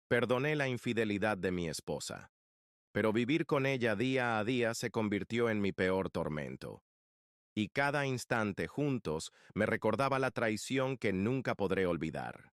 Perdoné la infidelidad de mi esposa, pero vivir con ella día a día se convirtió en mi peor tormento. Y cada instante juntos me recordaba la traición que nunca podré olvidar.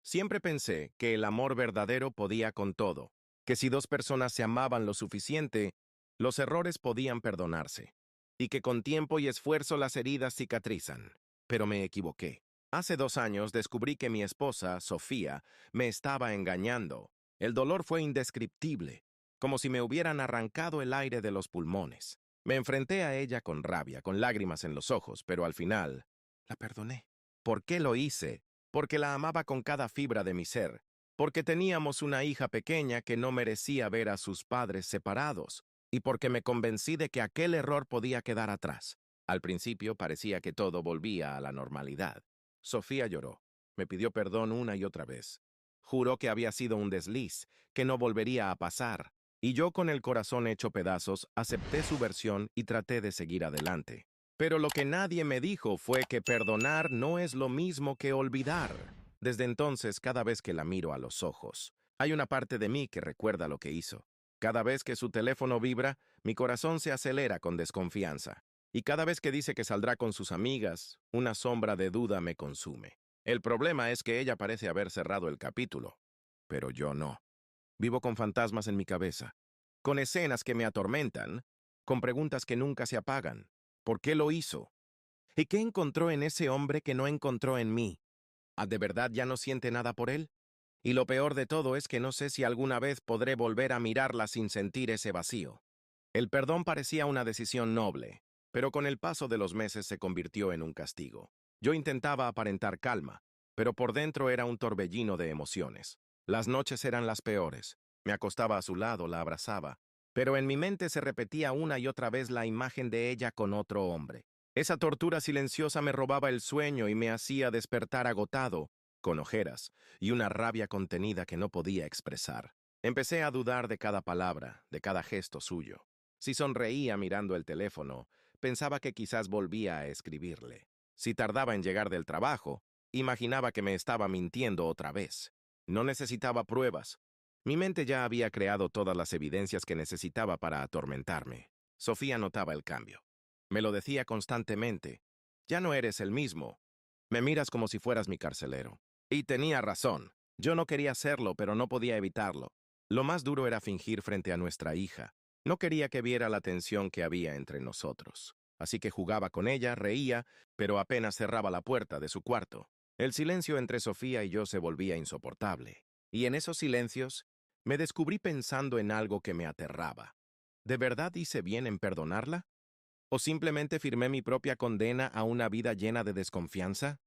Siempre pensé que el amor verdadero podía con todo, que si dos personas se amaban lo suficiente, los errores podían perdonarse, y que con tiempo y esfuerzo las heridas cicatrizan. Pero me equivoqué. Hace 2 años descubrí que mi esposa, Sofía, me estaba engañando. El dolor fue indescriptible, como si me hubieran arrancado el aire de los pulmones. Me enfrenté a ella con rabia, con lágrimas en los ojos, pero al final la perdoné. ¿Por qué lo hice? Porque la amaba con cada fibra de mi ser, porque teníamos una hija pequeña que no merecía ver a sus padres separados, y porque me convencí de que aquel error podía quedar atrás. Al principio parecía que todo volvía a la normalidad. Sofía lloró, me pidió perdón una y otra vez. Juró que había sido un desliz, que no volvería a pasar, y yo con el corazón hecho pedazos acepté su versión y traté de seguir adelante. Pero lo que nadie me dijo fue que perdonar no es lo mismo que olvidar. Desde entonces, cada vez que la miro a los ojos, hay una parte de mí que recuerda lo que hizo. Cada vez que su teléfono vibra, mi corazón se acelera con desconfianza. Y cada vez que dice que saldrá con sus amigas, una sombra de duda me consume. El problema es que ella parece haber cerrado el capítulo, pero yo no. Vivo con fantasmas en mi cabeza, con escenas que me atormentan, con preguntas que nunca se apagan. ¿Por qué lo hizo? ¿Y qué encontró en ese hombre que no encontró en mí? ¿De verdad ya no siente nada por él? Y lo peor de todo es que no sé si alguna vez podré volver a mirarla sin sentir ese vacío. El perdón parecía una decisión noble, pero con el paso de los meses se convirtió en un castigo. Yo intentaba aparentar calma, pero por dentro era un torbellino de emociones. Las noches eran las peores. Me acostaba a su lado, la abrazaba, pero en mi mente se repetía una y otra vez la imagen de ella con otro hombre. Esa tortura silenciosa me robaba el sueño y me hacía despertar agotado, con ojeras, y una rabia contenida que no podía expresar. Empecé a dudar de cada palabra, de cada gesto suyo. Si sonreía mirando el teléfono, pensaba que quizás volvía a escribirle. Si tardaba en llegar del trabajo, imaginaba que me estaba mintiendo otra vez. No necesitaba pruebas. Mi mente ya había creado todas las evidencias que necesitaba para atormentarme. Sofía notaba el cambio. Me lo decía constantemente. Ya no eres el mismo. Me miras como si fueras mi carcelero. Y tenía razón. Yo no quería hacerlo, pero no podía evitarlo. Lo más duro era fingir frente a nuestra hija. No quería que viera la tensión que había entre nosotros. Así que jugaba con ella, reía, pero apenas cerraba la puerta de su cuarto. El silencio entre Sofía y yo se volvía insoportable. Y en esos silencios, me descubrí pensando en algo que me aterraba. ¿De verdad hice bien en perdonarla? ¿O simplemente firmé mi propia condena a una vida llena de desconfianza?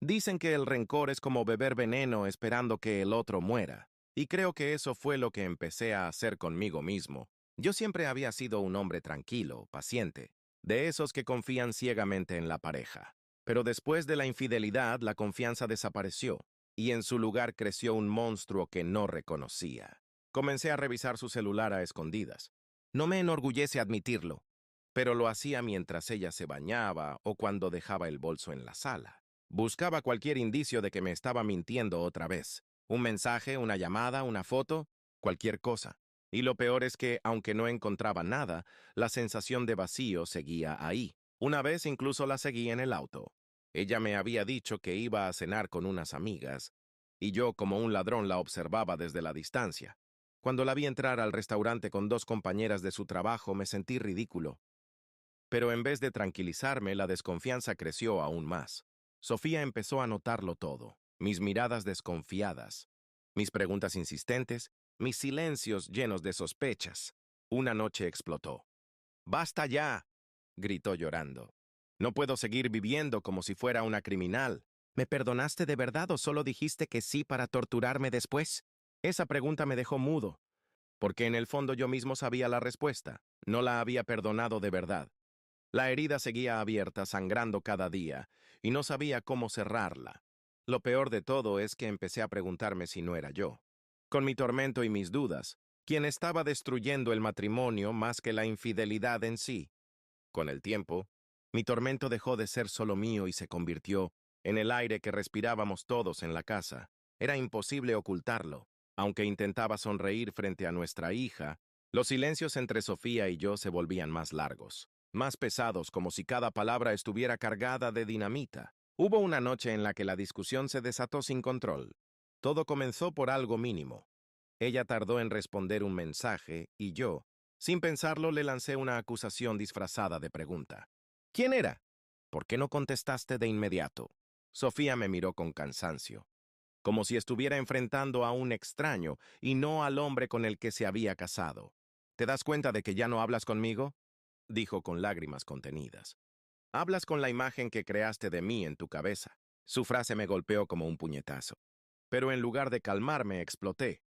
Dicen que el rencor es como beber veneno esperando que el otro muera, y creo que eso fue lo que empecé a hacer conmigo mismo. Yo siempre había sido un hombre tranquilo, paciente, de esos que confían ciegamente en la pareja. Pero después de la infidelidad, la confianza desapareció, y en su lugar creció un monstruo que no reconocía. Comencé a revisar su celular a escondidas. No me enorgullece admitirlo, pero lo hacía mientras ella se bañaba o cuando dejaba el bolso en la sala. Buscaba cualquier indicio de que me estaba mintiendo otra vez. Un mensaje, una llamada, una foto, cualquier cosa. Y lo peor es que, aunque no encontraba nada, la sensación de vacío seguía ahí. Una vez incluso la seguí en el auto. Ella me había dicho que iba a cenar con unas amigas, y yo como un ladrón la observaba desde la distancia. Cuando la vi entrar al restaurante con dos compañeras de su trabajo, me sentí ridículo. Pero en vez de tranquilizarme, la desconfianza creció aún más. Sofía empezó a notarlo todo, mis miradas desconfiadas, mis preguntas insistentes, mis silencios llenos de sospechas. Una noche explotó. ¡Basta ya!, gritó llorando. No puedo seguir viviendo como si fuera una criminal. ¿Me perdonaste de verdad o solo dijiste que sí para torturarme después? Esa pregunta me dejó mudo, porque en el fondo yo mismo sabía la respuesta. No la había perdonado de verdad. La herida seguía abierta, sangrando cada día, y no sabía cómo cerrarla. Lo peor de todo es que empecé a preguntarme si no era yo, con mi tormento y mis dudas, quien estaba destruyendo el matrimonio más que la infidelidad en sí. Con el tiempo, mi tormento dejó de ser solo mío y se convirtió en el aire que respirábamos todos en la casa. Era imposible ocultarlo. Aunque intentaba sonreír frente a nuestra hija, los silencios entre Sofía y yo se volvían más largos, más pesados, como si cada palabra estuviera cargada de dinamita. Hubo una noche en la que la discusión se desató sin control. Todo comenzó por algo mínimo. Ella tardó en responder un mensaje y yo, sin pensarlo, le lancé una acusación disfrazada de pregunta. ¿Quién era? ¿Por qué no contestaste de inmediato? Sofía me miró con cansancio, como si estuviera enfrentando a un extraño y no al hombre con el que se había casado. ¿Te das cuenta de que ya no hablas conmigo?, dijo con lágrimas contenidas. Hablas con la imagen que creaste de mí en tu cabeza. Su frase me golpeó como un puñetazo. Pero en lugar de calmarme, exploté.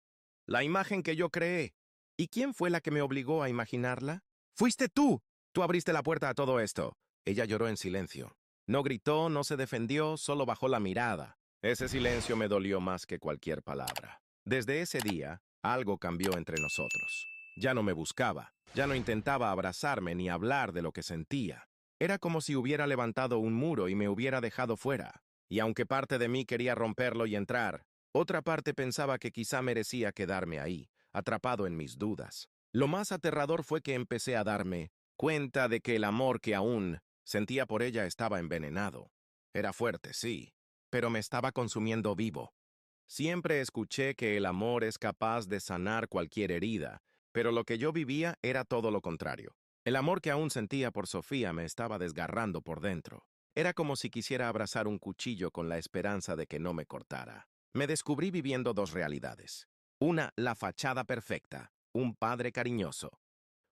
La imagen que yo creé. ¿Y quién fue la que me obligó a imaginarla? Fuiste tú. Tú abriste la puerta a todo esto. Ella lloró en silencio. No gritó, no se defendió, solo bajó la mirada. Ese silencio me dolió más que cualquier palabra. Desde ese día, algo cambió entre nosotros. Ya no me buscaba, ya no intentaba abrazarme ni hablar de lo que sentía. Era como si hubiera levantado un muro y me hubiera dejado fuera. Y aunque parte de mí quería romperlo y entrar, otra parte pensaba que quizá merecía quedarme ahí, atrapado en mis dudas. Lo más aterrador fue que empecé a darme cuenta de que el amor que aún sentía por ella estaba envenenado. Era fuerte, sí, pero me estaba consumiendo vivo. Siempre escuché que el amor es capaz de sanar cualquier herida, pero lo que yo vivía era todo lo contrario. El amor que aún sentía por Sofía me estaba desgarrando por dentro. Era como si quisiera abrazar un cuchillo con la esperanza de que no me cortara. Me descubrí viviendo dos realidades. Una, la fachada perfecta, un padre cariñoso,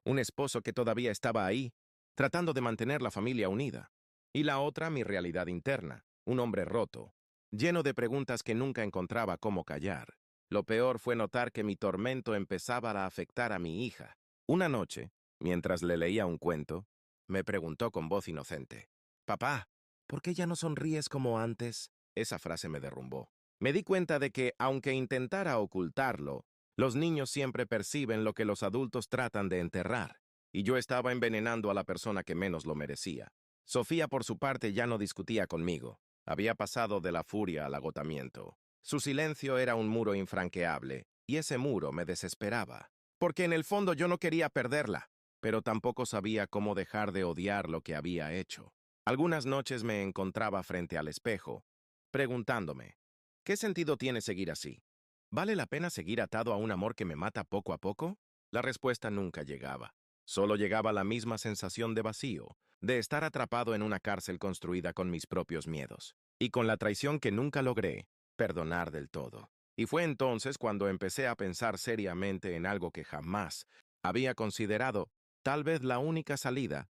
un esposo que todavía estaba ahí, tratando de mantener la familia unida. Y la otra, mi realidad interna, un hombre roto, lleno de preguntas que nunca encontraba cómo callar. Lo peor fue notar que mi tormento empezaba a afectar a mi hija. Una noche, mientras le leía un cuento, me preguntó con voz inocente: «Papá, ¿por qué ya no sonríes como antes?». Esa frase me derrumbó. Me di cuenta de que, aunque intentara ocultarlo, los niños siempre perciben lo que los adultos tratan de enterrar, y yo estaba envenenando a la persona que menos lo merecía. Sofía, por su parte, ya no discutía conmigo. Había pasado de la furia al agotamiento. Su silencio era un muro infranqueable, y ese muro me desesperaba, porque en el fondo yo no quería perderla, pero tampoco sabía cómo dejar de odiar lo que había hecho. Algunas noches me encontraba frente al espejo, preguntándome, ¿qué sentido tiene seguir así? ¿Vale la pena seguir atado a un amor que me mata poco a poco? La respuesta nunca llegaba. Solo llegaba la misma sensación de vacío, de estar atrapado en una cárcel construida con mis propios miedos, y con la traición que nunca logré perdonar del todo. Y fue entonces cuando empecé a pensar seriamente en algo que jamás había considerado. Tal vez la única salida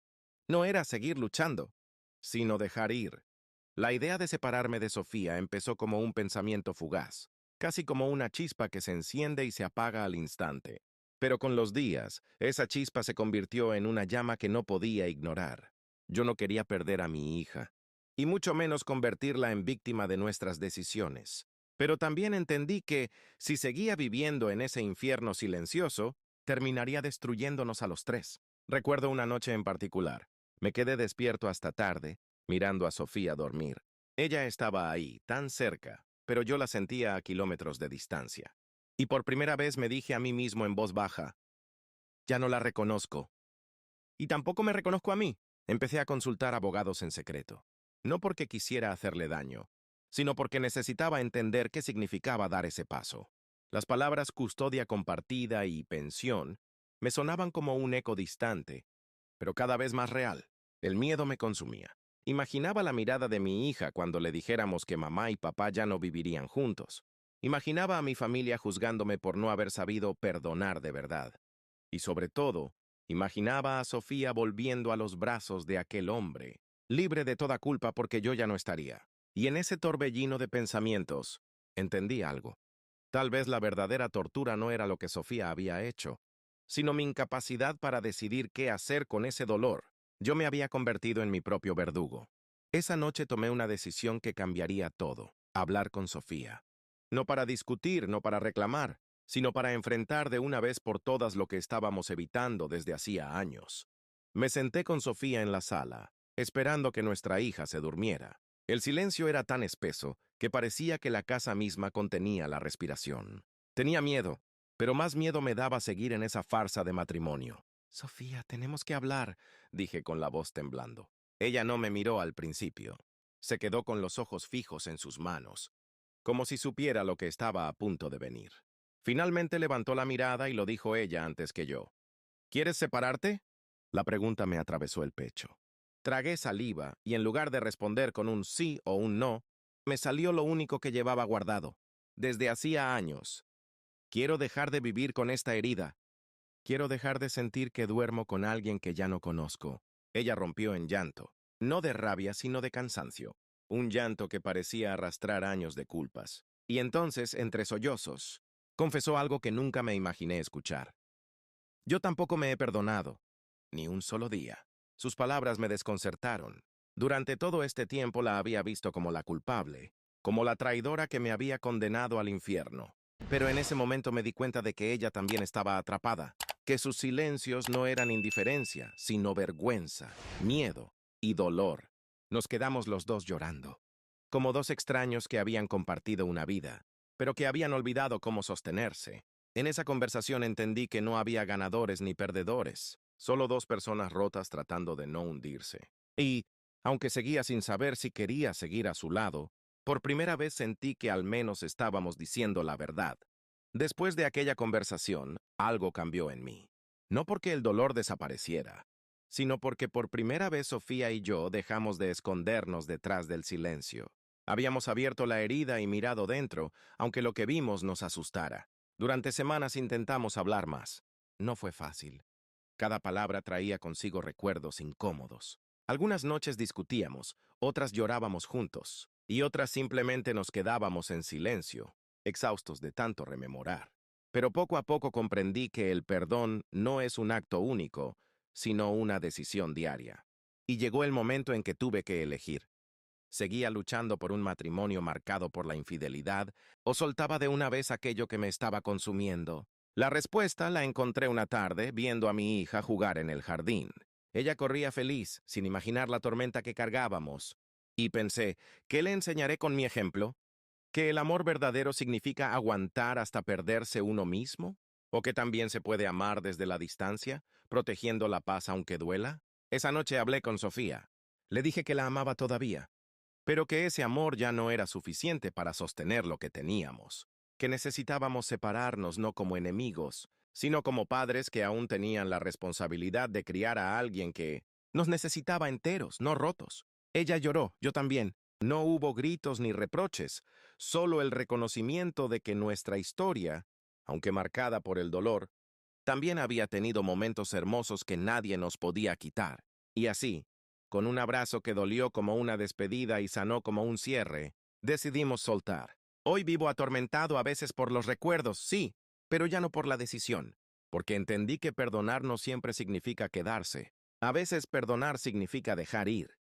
no era seguir luchando, sino dejar ir. La idea de separarme de Sofía empezó como un pensamiento fugaz, casi como una chispa que se enciende y se apaga al instante. Pero con los días, esa chispa se convirtió en una llama que no podía ignorar. Yo no quería perder a mi hija, y mucho menos convertirla en víctima de nuestras decisiones. Pero también entendí que, si seguía viviendo en ese infierno silencioso, terminaría destruyéndonos a los tres. Recuerdo una noche en particular. Me quedé despierto hasta tarde, mirando a Sofía dormir. Ella estaba ahí, tan cerca, pero yo la sentía a kilómetros de distancia. Y por primera vez me dije a mí mismo en voz baja: «Ya no la reconozco». Y tampoco me reconozco a mí. Empecé a consultar abogados en secreto. No porque quisiera hacerle daño, sino porque necesitaba entender qué significaba dar ese paso. Las palabras custodia compartida y pensión me sonaban como un eco distante, pero cada vez más real. El miedo me consumía. Imaginaba la mirada de mi hija cuando le dijéramos que mamá y papá ya no vivirían juntos. Imaginaba a mi familia juzgándome por no haber sabido perdonar de verdad. Y sobre todo, imaginaba a Sofía volviendo a los brazos de aquel hombre, libre de toda culpa porque yo ya no estaría. Y en ese torbellino de pensamientos, entendí algo. Tal vez la verdadera tortura no era lo que Sofía había hecho, sino mi incapacidad para decidir qué hacer con ese dolor. Yo me había convertido en mi propio verdugo. Esa noche tomé una decisión que cambiaría todo: hablar con Sofía. No para discutir, no para reclamar, sino para enfrentar de una vez por todas lo que estábamos evitando desde hacía años. Me senté con Sofía en la sala, esperando que nuestra hija se durmiera. El silencio era tan espeso que parecía que la casa misma contenía la respiración. Tenía miedo, pero más miedo me daba seguir en esa farsa de matrimonio. Sofía, tenemos que hablar, dije con la voz temblando. Ella no me miró al principio. Se quedó con los ojos fijos en sus manos, como si supiera lo que estaba a punto de venir. Finalmente levantó la mirada y lo dijo ella antes que yo. ¿Quieres separarte? La pregunta me atravesó el pecho. Tragué saliva y en lugar de responder con un sí o un no, me salió lo único que llevaba guardado. Desde hacía años. Quiero dejar de vivir con esta herida. Quiero dejar de sentir que duermo con alguien que ya no conozco. Ella rompió en llanto, no de rabia, sino de cansancio. Un llanto que parecía arrastrar años de culpas. Y entonces, entre sollozos, confesó algo que nunca me imaginé escuchar. Yo tampoco me he perdonado, ni un solo día. Sus palabras me desconcertaron. Durante todo este tiempo la había visto como la culpable, como la traidora que me había condenado al infierno. Pero en ese momento me di cuenta de que ella también estaba atrapada, que sus silencios no eran indiferencia, sino vergüenza, miedo y dolor. Nos quedamos los dos llorando, como dos extraños que habían compartido una vida, pero que habían olvidado cómo sostenerse. En esa conversación entendí que no había ganadores ni perdedores, solo dos personas rotas tratando de no hundirse. Y, aunque seguía sin saber si quería seguir a su lado, por primera vez sentí que al menos estábamos diciendo la verdad. Después de aquella conversación, algo cambió en mí. No porque el dolor desapareciera, sino porque por primera vez Sofía y yo dejamos de escondernos detrás del silencio. Habíamos abierto la herida y mirado dentro, aunque lo que vimos nos asustara. Durante semanas intentamos hablar más. No fue fácil. Cada palabra traía consigo recuerdos incómodos. Algunas noches discutíamos, otras llorábamos juntos, y otras simplemente nos quedábamos en silencio, exhaustos de tanto rememorar. Pero poco a poco comprendí que el perdón no es un acto único, sino una decisión diaria. Y llegó el momento en que tuve que elegir. ¿Seguía luchando por un matrimonio marcado por la infidelidad o soltaba de una vez aquello que me estaba consumiendo? La respuesta la encontré una tarde viendo a mi hija jugar en el jardín. Ella corría feliz, sin imaginar la tormenta que cargábamos. Y pensé, ¿qué le enseñaré con mi ejemplo? ¿Que el amor verdadero significa aguantar hasta perderse uno mismo? ¿O que también se puede amar desde la distancia, protegiendo la paz aunque duela? Esa noche hablé con Sofía. Le dije que la amaba todavía, pero que ese amor ya no era suficiente para sostener lo que teníamos, que necesitábamos separarnos no como enemigos, sino como padres que aún tenían la responsabilidad de criar a alguien que nos necesitaba enteros, no rotos. Ella lloró, yo también. No hubo gritos ni reproches, solo el reconocimiento de que nuestra historia, aunque marcada por el dolor, también había tenido momentos hermosos que nadie nos podía quitar. Y así, con un abrazo que dolió como una despedida y sanó como un cierre, decidimos soltar. Hoy vivo atormentado a veces por los recuerdos, sí, pero ya no por la decisión, porque entendí que perdonar no siempre significa quedarse. A veces perdonar significa dejar ir.